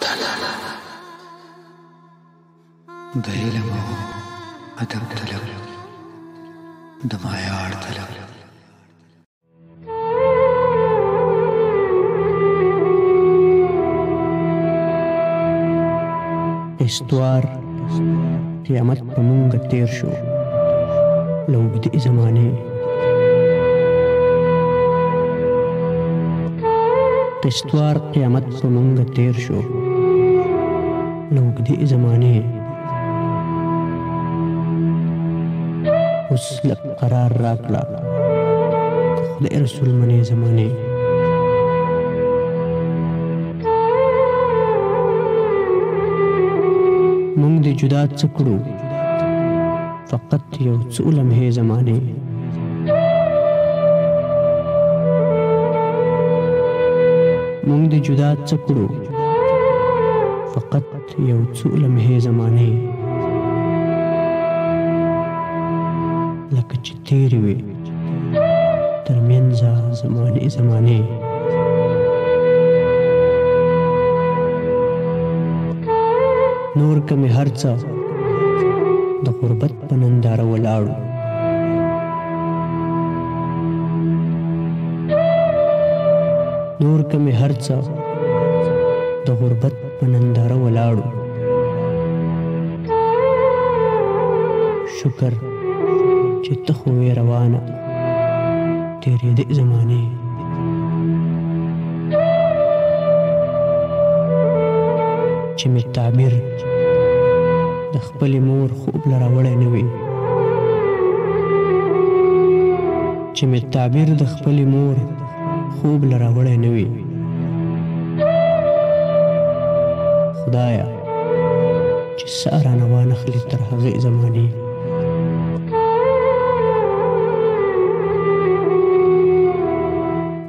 طلب د علم او ادب طلب د معیار طلب استوار قیامت په مونږ تیر شو له اوږدې زمانې استوار قیامت په مونږ تیر شو له اوږدې زمانې اوس لږ قرار راکړه که خدای رسول منې زمانې مونږ دې جدا څه کړو فقط یو څو لمحې زمانې مونږ دې جدا څه کړو فقط یو څو لمحې زمانې لکه چې تېرې وې تر منځه زمانې زمانې نور که مې هر څه د غربت په ننداره ولاړو نور که مې هر څه د غربت په ننداره ولاړو شکر چې ته خو وې روانه تېرېدې زمانې چې مې تعبیر د خپلې مور خوب له راوړی نه وي چې مې تعبیر د خپلې مور خوب له راوړی نه وي خدایه چې ساه رانه وانخلي تر هغې زمانې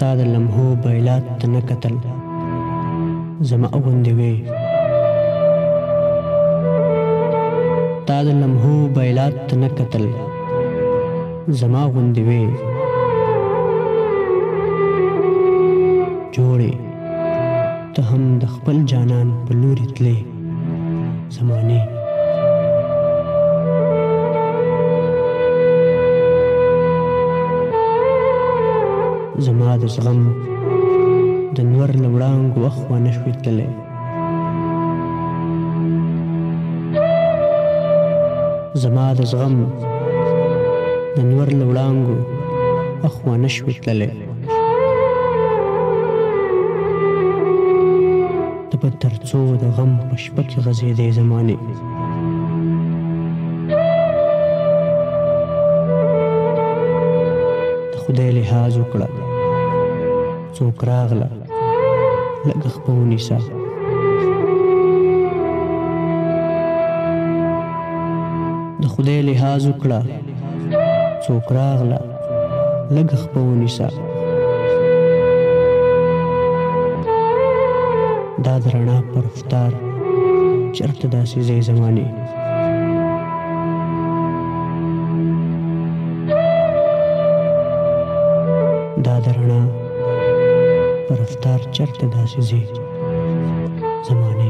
تا د لمحو بیلات ته نه کتل زما غوندې وې تا د لمحو بیلات ته نه کتل زما غوندې وې جوړې ته هم د خپل جانان په لورې تلې زمانې زما د زغم د نور له وړانګو اخوا نه شوې تللی زما د زغم د نور له وړانګو اخوا نه شوې تللی ته به تر څو د غم په شپه کې غځېدې زمانې د خدای لحاظ وکړه څوک راغله لږ خپه ونیسه د خدای لحاظ وکړه څوک راغله لږ خپه ونیسه دا د رڼا په رفتار چېرته داسې ځې زمانې دا د رڼا په رفتار چېرته داسې ځې زمانې